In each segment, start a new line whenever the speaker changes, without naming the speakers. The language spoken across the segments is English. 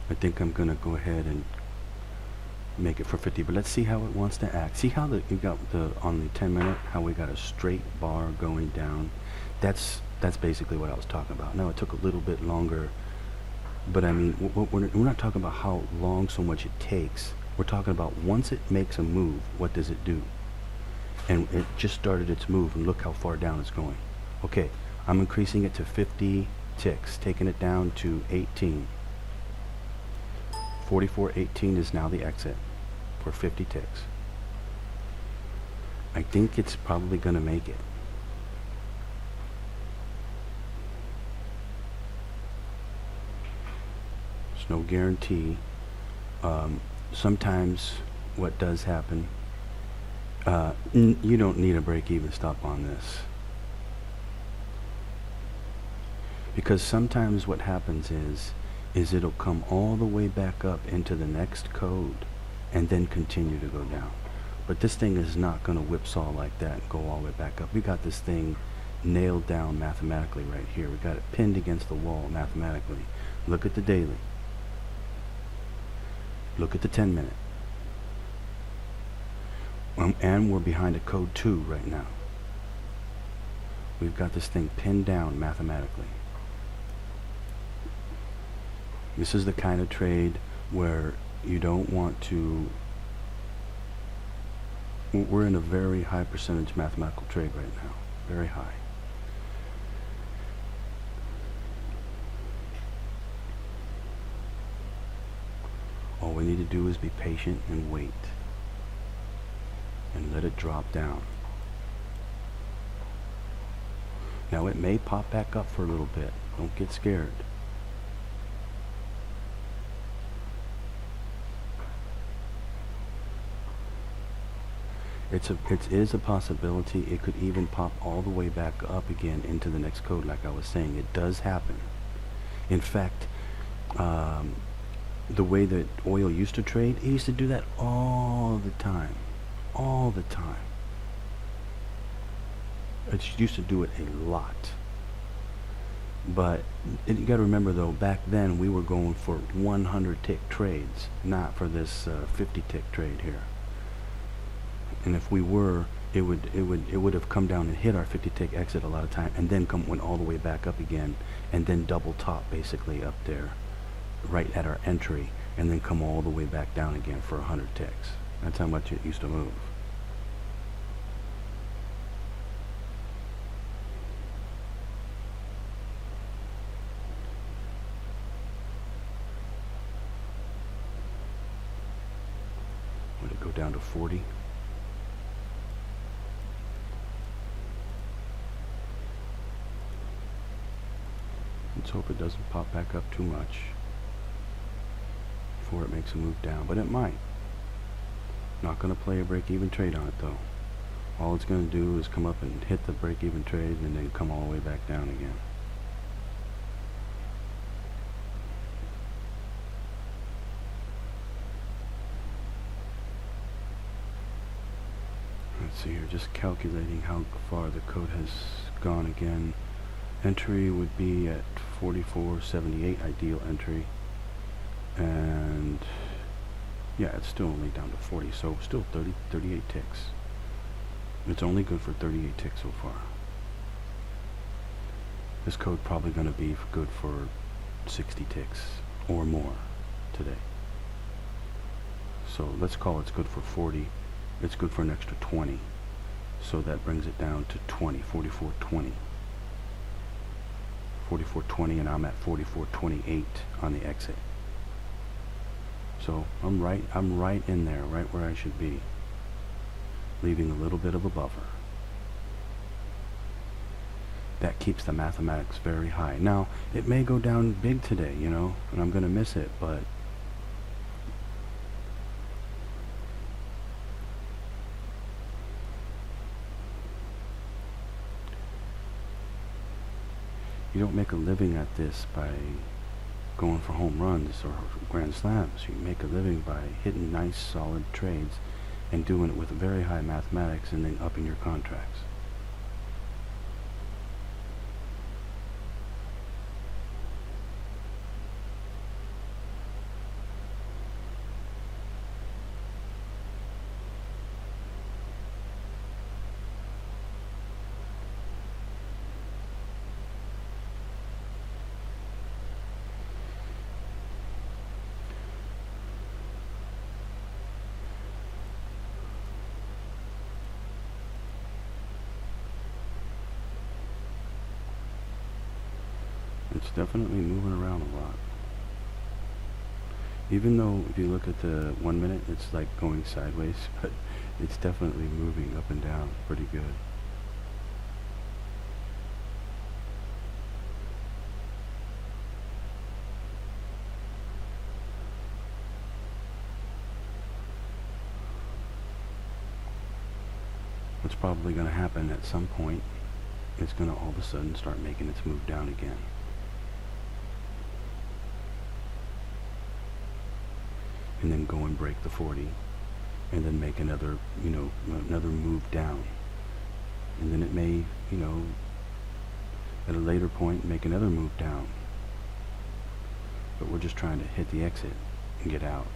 I think I'm gonna go ahead and make it for 50, but let's see how it wants to act. See how you got the on the 10-minute, how we got a straight bar going down. That's basically what I was talking about. Now it took a little bit longer, but I mean, we're not talking about how long so much it takes. We're talking about once it makes a move, what does it do? And it just started its move, and look how far down it's going. Okay, I'm increasing it to 50 ticks, taking it down to 18. 44.18 is now the exit for 50 ticks. I think it's probably going to make it. There's no guarantee. Sometimes what does happen, you don't need a break-even stop on this. Because sometimes what happens is it'll come all the way back up into the next code and then continue to go down. But this thing is not going to whipsaw like that and go all the way back up. We got this thing nailed down mathematically right here. We got it pinned against the wall mathematically. Look at the daily. Look at the 10-minute. And we're behind a code 2 right now. We've got this thing pinned down mathematically. This is the kind of trade where you don't want to... We're in a very high percentage mathematical trade right now. Very high. All we need to do is be patient and wait. And let it drop down. Now it may pop back up for a little bit. Don't get scared. It is a possibility it could even pop all the way back up again into the next code, like I was saying. It does happen. In fact, the way that oil used to trade, it used to do that all the time. All the time. It used to do it a lot. But you got to remember though, back then we were going for 100 tick trades, not for this 50 tick trade here. And if we were, it would have come down and hit our 50 tick exit a lot of time, and then went all the way back up again, and then double top basically up there, right at our entry, and then come all the way back down again for 100 ticks. That's how much it used to move. Would it go down to 40? Let's hope it doesn't pop back up too much before it makes a move down, but it might. Not going to play a break-even trade on it though. All it's going to do is come up and hit the break-even trade and then come all the way back down again. Let's see here, just calculating how far the code has gone again. Entry would be at 44.78, ideal entry. And yeah, it's still only down to 40, so still 38 ticks. It's only good for 38 ticks so far. This code probably going to be good for 60 ticks or more today. So let's call it's good for 40. It's good for an extra 20. So that brings it down to 20, 44.20. 44.20, and I'm at 44.28 on the exit. So I'm right in there, right where I should be, leaving a little bit of a buffer. That keeps the mathematics very high. Now it may go down big today, you know, and I'm gonna miss it, but you don't make a living at this by going for home runs or grand slams. You make a living by hitting nice solid trades and doing it with very high mathematics and then upping your contracts. It's definitely moving around a lot. Even though if you look at the 1 minute, it's like going sideways, but it's definitely moving up and down pretty good. What's probably going to happen at some point, it's going to all of a sudden start making its move down again. And then go and break the 40, and then make another, another move down. And then it may, at a later point, make another move down. But we're just trying to hit the exit and get out.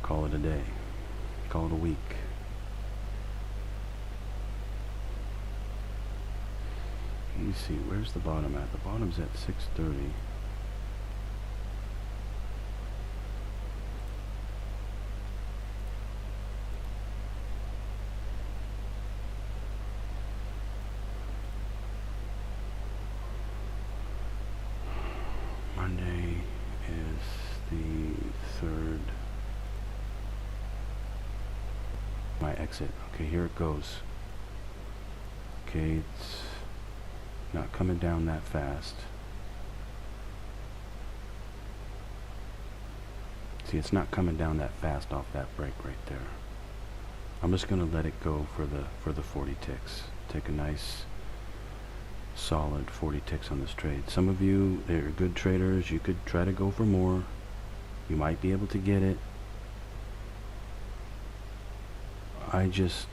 Call it a day. Call it a week. Let me see, where's the bottom at? The bottom's at 630. Monday is the 3rd. My exit. Okay, here it goes. Okay, it's not coming down that fast. See, it's not coming down that fast off that break right there. I'm just gonna let it go for the 40 ticks. Take a nice solid 40 ticks on this trade. Some of you, they're good traders, you could try to go for more. You might be able to get it. I just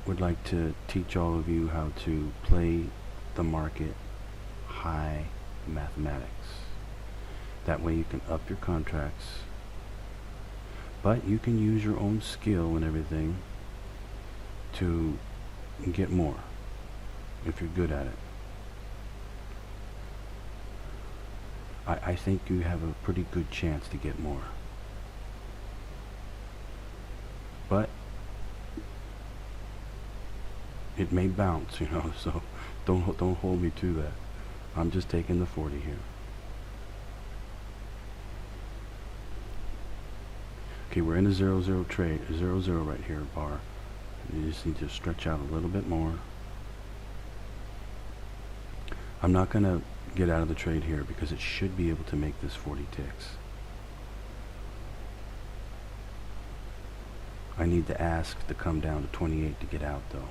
would like to teach all of you how to play the market high mathematics. That way you can up your contracts, but you can use your own skill and everything to get more if you're good at it. I think you have a pretty good chance to get more. But it may bounce, so don't hold me to that. I'm just taking the 40 here. Okay, we're in a 0-0 trade, a 0-0 right here, bar. You just need to stretch out a little bit more. I'm not going to get out of the trade here because it should be able to make this 40 ticks. I need the ask to come down to 28 to get out though.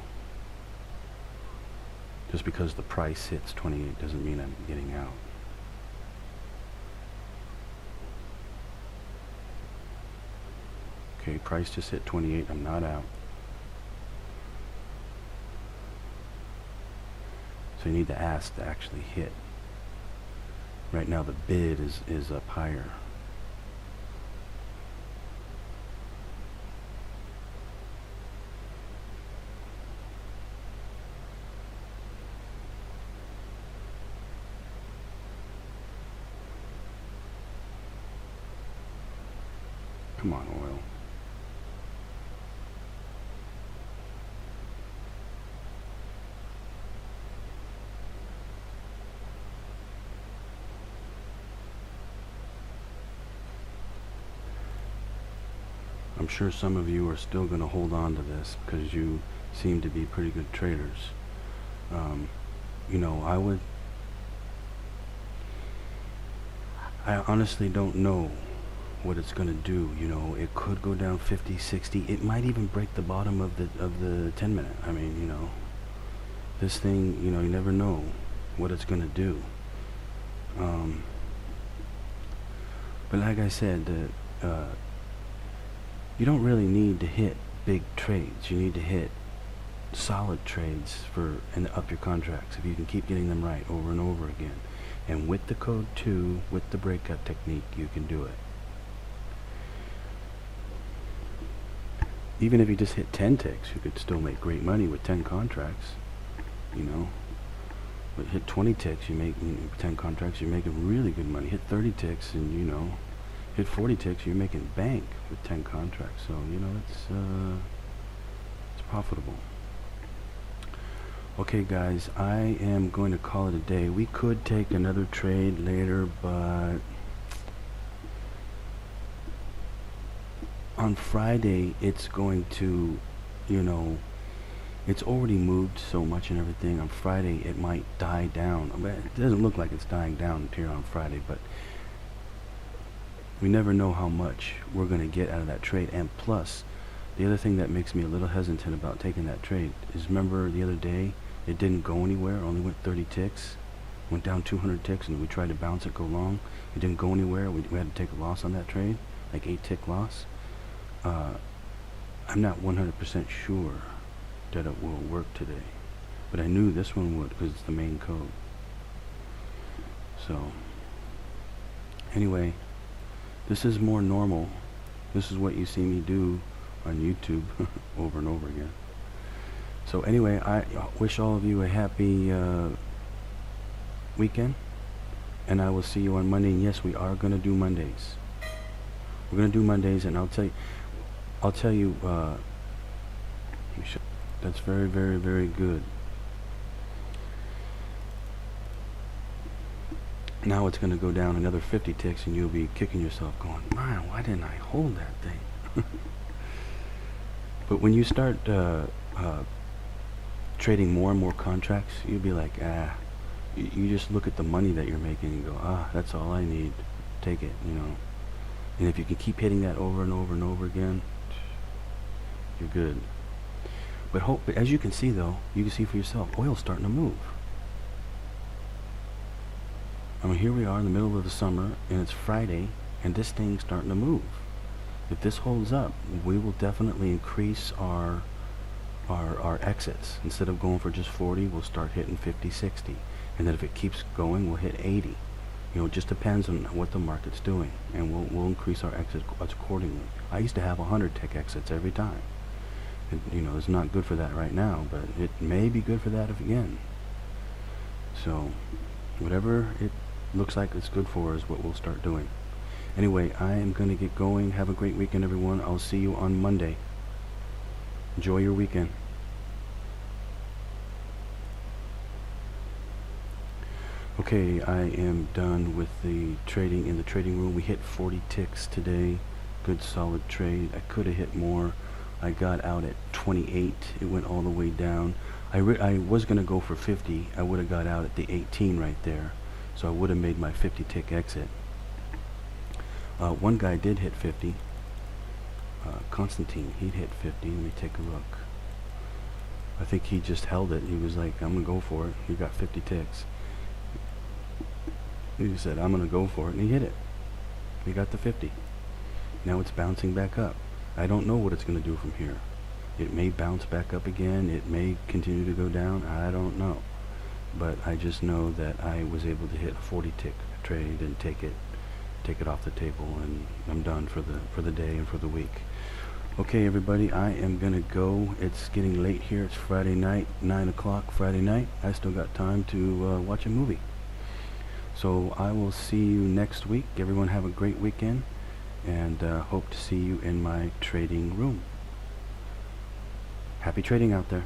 Just because the price hits 28 doesn't mean I'm getting out. Okay, price just hit 28, I'm not out. So you need the ask to actually hit. Right now the bid is up higher. Come on, oil. I'm sure some of you are still going to hold on to this because you seem to be pretty good traders. I honestly don't know what it's going to do. It could go down 50, 60. It might even break the bottom of the 10 minute. I mean, this thing, you never know what it's going to do. But like I said, you don't really need to hit big trades. You need to hit solid trades and up your contracts if you can keep getting them right over and over again. And with the code 2, with the breakout technique, you can do it. Even if you just hit 10 ticks, you could still make great money with 10 contracts. But hit 20 ticks, you make 10 contracts, you're making really good money. Hit 30 ticks, and hit 40 ticks, you're making bank with 10 contracts. So it's profitable. Okay, guys, I am going to call it a day. We could take another trade later, but on Friday it's going to, you know, it's already moved so much and everything. On Friday it might die down. I mean, it doesn't look like it's dying down here on Friday, but we never know how much we're going to get out of that trade. And plus, the other thing that makes me a little hesitant about taking that trade is, remember the other day it didn't go anywhere, only went 30 ticks, went down 200 ticks, and we tried to bounce it, go long. It didn't go anywhere. We had to take a loss on that trade, like 8-tick loss. I'm not 100% sure that it will work today, but I knew this one would because it's the main code. So anyway, this is more normal. This is what you see me do on YouTube over and over again. So anyway, I wish all of you a happy weekend, and I will see you on Monday. And yes, we are going to do Mondays. We're going to do Mondays, and I'll tell you, that's very, very, very good. Now it's going to go down another 50 ticks, and you'll be kicking yourself going, man, why didn't I hold that thing? But when you start trading more and more contracts, you'll be like, you just look at the money that you're making and go, that's all I need, take it, you know. And if you can keep hitting that over and over and over again, you're good. But as you can see though, you can see for yourself, oil's starting to move. I mean, here we are in the middle of the summer, and it's Friday, and this thing's starting to move. If this holds up, we will definitely increase our exits. Instead of going for just 40, we'll start hitting 50, 60. And then if it keeps going, we'll hit 80. You know, it just depends on what the market's doing, and we'll increase our exits accordingly. I used to have 100 tick exits every time. You know, it's not good for that right now, but it may be good for that again. So whatever it looks like it's good for is what we'll start doing. Anyway, I am going to get going. Have a great weekend, everyone. I'll see you on Monday. Enjoy your weekend. Okay, I am done with the trading in the trading room. We hit 40 ticks today. Good solid trade. I could have hit more. I got out at 28. It went all the way down. I was going to go for 50. I would have got out at the 18 right there. So I would have made my 50 tick exit. One guy did hit 50. Constantine, he'd hit 50. Let me take a look. I think he just held it. He was like, I'm going to go for it. He got 50 ticks. He said, I'm going to go for it. And he hit it. He got the 50. Now it's bouncing back up. I don't know what it's going to do from here. It may bounce back up again. It may continue to go down. I don't know. But I just know that I was able to hit a 40 tick trade and take it off the table, and I'm done for the day and for the week. Okay, everybody, I am gonna go. It's getting late here. It's Friday night, 9 o'clock Friday night. I still got time to watch a movie. So I will see you next week. Everyone have a great weekend, and hope to see you in my trading room. Happy trading out there.